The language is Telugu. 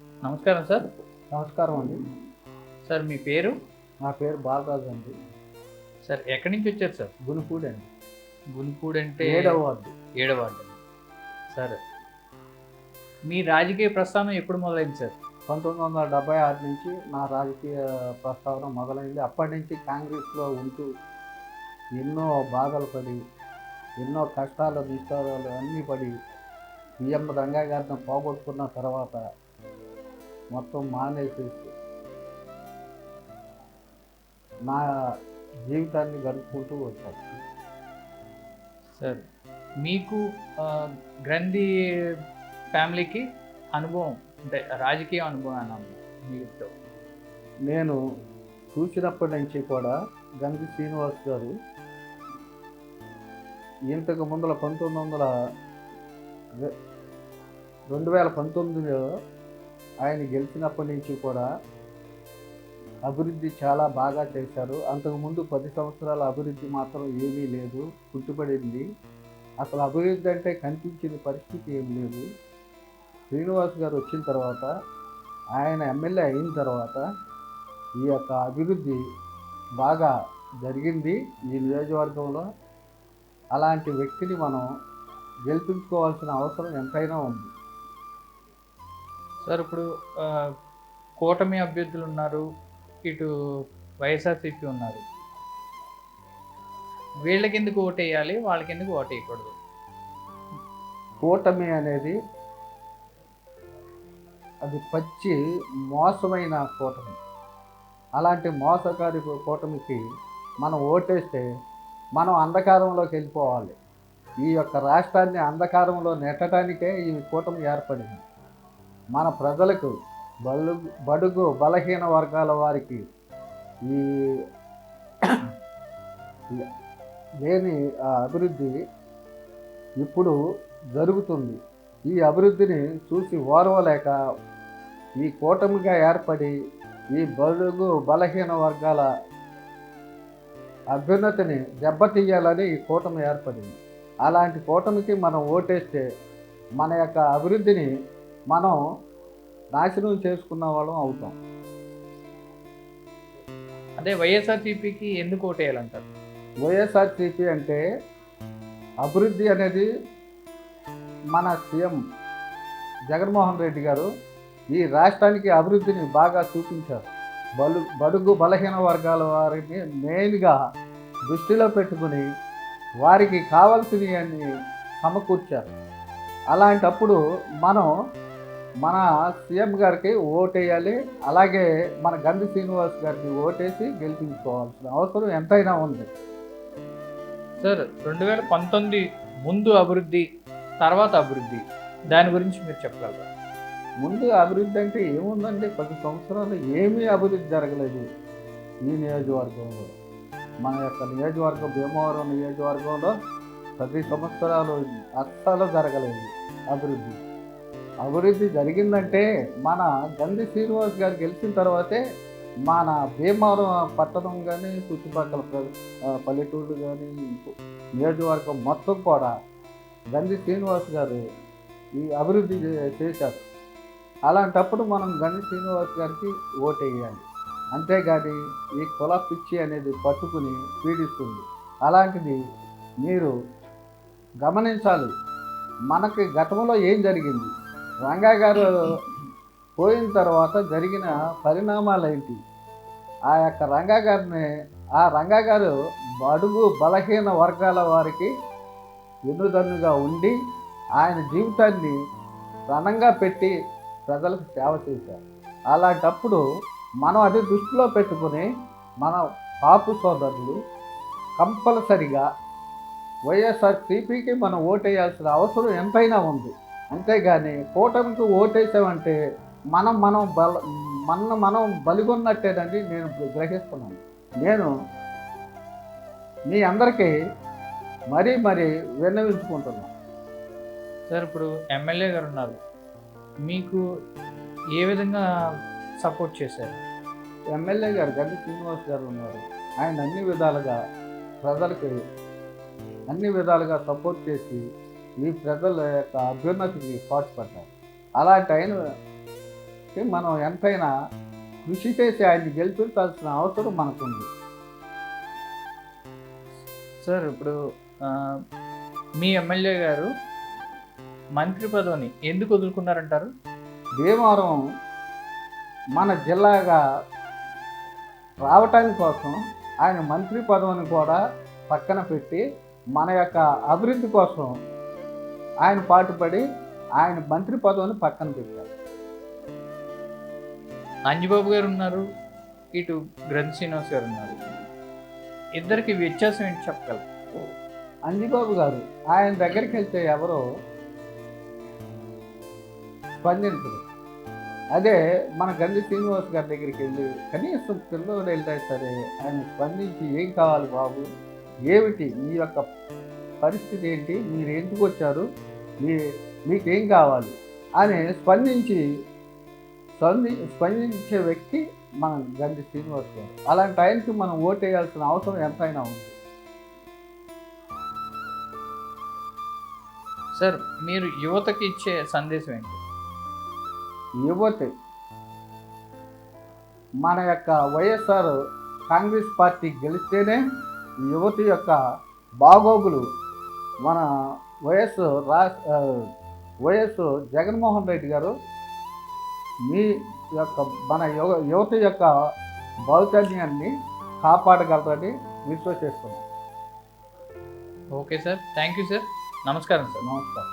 నమస్కారం సార్. నమస్కారం అండి. సార్ మీ పేరు? నా పేరు బాలరాజు అండి. సార్ ఎక్కడి నుంచి వచ్చారు సార్? గునుపూడి అండి. గుంటూరు అంటే 7వ వార్డు. 7వ వార్డు. సార్ మీ రాజకీయ ప్రస్థానం ఎప్పుడు మొదలైంది సార్? 1976 నుంచి నా రాజకీయ ప్రస్తావన మొదలైంది. అప్పటి నుంచి కాంగ్రెస్‌లో ఉంటూ ఎన్నో బాధలు పడి, ఎన్నో కష్టాలు, నిష్ఠూరాలు అన్నీ పడి, బిఎం రంగా గారిని పోగొట్టుకున్న తర్వాత మొత్తం మానేసేసి నా జీవితాన్ని గడుపుకుంటూ వచ్చాను. సార్ మీకు గ్రంథి ఫ్యామిలీకి అనుభవం అంటే రాజకీయ అనుభవం అన్నా మీతో? నేను చూసినప్పటి నుంచి కూడా గంధి శ్రీనివాస్ గారు ఇంతకు ముందల 2019లో ఆయన గెలిచినప్పటి నుంచి కూడా అభివృద్ధి చాలా బాగా చేశారు. అంతకుముందు 10 సంవత్సరాల అభివృద్ధి మాత్రం ఏమీ లేదు, కుంటుపడింది. అసలు అభివృద్ధి అంటే కనిపించిన పరిస్థితి ఏం లేదు. శ్రీనివాస్ గారు వచ్చిన తర్వాత, ఆయన ఎమ్మెల్యే అయిన తర్వాత ఈ యొక్క అభివృద్ధి బాగా జరిగింది ఈ నియోజకవర్గంలో. అలాంటి వ్యక్తిని మనం గెలిపించుకోవాల్సిన అవసరం ఎంతైనా ఉంది. సార్ ఇప్పుడు కూటమి అభ్యర్థులు ఉన్నారు, ఇటు వైఎస్ఆర్సీపీ ఉన్నారు. వీళ్ళకి ఎందుకు ఓటు వేయాలి, వాళ్ళకి ఎందుకు ఓటు వేయకూడదు? కూటమి అనేది అది పచ్చి మోసమైన కూటమి. అలాంటి మోసకారి కూటమికి మనం ఓటేస్తే మనం అంధకారంలోకి వెళ్ళిపోవాలి. ఈ యొక్క రాష్ట్రాన్ని అంధకారంలో నెట్టడానికే ఈ కూటమి ఏర్పడింది. మన ప్రజలకు బడుగు బలహీన వర్గాల వారికి ఈ లేని అభివృద్ధి ఇప్పుడు జరుగుతుంది. ఈ అభివృద్ధిని చూసి ఓర్వలేక ఈ కూటమిగా ఏర్పడి ఈ బడుగు బలహీన వర్గాల అభ్యున్నతిని దెబ్బతీయాలని ఈ కూటమి ఏర్పడింది. అలాంటి కూటమికి మనం ఓటేస్తే మన యొక్క అభివృద్ధిని మనం నాశనం చేసుకున్న వాళ్ళం అవుతాం. అదే వైఎస్ఆర్సీపీకి ఎందుకు ఓటు వేయాలంటారు? వైఎస్ఆర్సీపీ అంటే అభివృద్ధి అనేది మన సీఎం జగన్మోహన్ రెడ్డి గారు ఈ రాష్ట్రానికి అభివృద్ధిని బాగా చూపించారు. బడుగు బలహీన వర్గాల వారిని మెయిన్గా దృష్టిలో పెట్టుకుని వారికి కావాల్సినవన్నీ సమకూర్చారు. అలాంటప్పుడు మనం మన సీఎం గారికి ఓటేయాలి. అలాగే మన గంధి శ్రీనివాస్ గారికి ఓటేసి గెలిపించుకోవాల్సిన అవసరం ఎంతైనా ఉంది. సార్ 2019 ముందు అభివృద్ధి, తర్వాత అభివృద్ధి, దాని గురించి మీరు చెప్పగలరా? ముందు అభివృద్ధి అంటే ఏముందంటే 10 సంవత్సరాలు ఏమీ అభివృద్ధి జరగలేదు ఈ నియోజకవర్గంలో. మన యొక్క నియోజకవర్గం భీమవరం నియోజకవర్గంలో 10 సంవత్సరాలు అస్సలు జరగలేదు అభివృద్ధి. అభివృద్ధి జరిగిందంటే మన గంధి శ్రీనివాస్ గారు గెలిచిన తర్వాతే మన భీమవరం పట్టణం కానీ చుట్టుపక్కల పల్లెటూళ్ళు కానీ నియోజకవర్గం మొత్తం కూడా గంధి శ్రీనివాస్ గారు ఈ అభివృద్ధి చేశారు. అలాంటప్పుడు మనం గంధి శ్రీనివాస్ గారికి ఓటేయాలి. అంతేగాని ఈ కుల పిచ్చి అనేది పట్టుకుని పీడిస్తుంది. అలాంటిది మీరు గమనించాలి. మనకి గతంలో ఏం జరిగింది, రంగా గారు పోయిన తర్వాత జరిగిన పరిణామాలు ఏంటి? ఆ యొక్క రంగా గారు బడుగు బలహీన వర్గాల వారికి వెన్నుదన్నుగా ఉండి ఆయన జీవితాన్ని రణంగా పెట్టి ప్రజలకు సేవ చేశారు. అలాంటప్పుడు మనం అది దృష్టిలో పెట్టుకుని మన కాపు సోదరులు కంపల్సరిగా వైఎస్ఆర్సీపీకి మనం ఓటేయాల్సిన అవసరం ఎంతైనా ఉంది. అంతేగాని కూటమికి ఓటేసామంటే మనం బలిగొన్నట్టేనని నేను గ్రహిస్తున్నాను. నేను మీ అందరికీ మరీ విన్నవించుకుంటున్నాను. సార్ ఇప్పుడు ఎమ్మెల్యే గారు ఉన్నారు, మీకు ఏ విధంగా సపోర్ట్ చేశారు? ఎమ్మెల్యే గారు గంధి శ్రీనివాస్ గారు ఉన్నారు. ఆయన అన్ని విధాలుగా సపోర్ట్ చేసి ఈ ప్రజల యొక్క అభ్యున్నతికి పాటుపడ్డారు. అలాంటి ఆయన మనం ఎంతైనా కృషి చేసి ఆయన్ని గెలిపించాల్సిన అవసరం మనకుంది. సార్ ఇప్పుడు ఆ, మీ ఎమ్మెల్యే గారు మంత్రి పదవిని ఎందుకు వదులుకున్నారంటారు? భీమవరం మన జిల్లాగా రావటానికి కోసం ఆయన మంత్రి పదవిని కూడా పక్కన పెట్టి మన యొక్క అభివృద్ధి కోసం ఆయన పాటుపడి ఆయన మంత్రి పదవిని పక్కన పెట్టారు. అంజిబాబు గారు ఉన్నారు, ఇటు గ్రంథ్ శ్రీనివాస్ గారు ఉన్నారు. ఇద్దరికి వ్యత్యాసం ఏంటి చెప్పగలరు? అంజిబాబు గారు ఆయన దగ్గరికి వెళ్తే ఎవరో స్పందించరు. అదే మన గంధి శ్రీనివాస్ గారి దగ్గరికి వెళ్ళి కనీసం పిల్లలు వెళ్తే సరే ఆయన స్పందించి ఏం కావాలి బాబు, ఏమిటి మీ యొక్క పరిస్థితి ఏంటి, మీరు ఎందుకు వచ్చారు, మీకేం కావాలి అని స్పందించే వ్యక్తి మన గంధి శ్రీనివాస్ గారు. అలాంటి ఆయనకి మనం ఓటేయాల్సిన అవసరం ఎంతైనా ఉంది. సార్ మీరు యువతకి ఇచ్చే సందేశం ఏంటి? యువత మన యొక్క వైఎస్ఆర్ కాంగ్రెస్ పార్టీ గెలిస్తేనే యువత యొక్క బాగోగులు మన వైఎస్ జగన్మోహన్ రెడ్డి గారు మీ యొక్క మన యువత యొక్క భవితవ్యాన్ని కాపాడగలరని విశ్వసిస్తున్నాం. Okay sir, thank you sir. నమస్కారం సార్. నమస్కారం.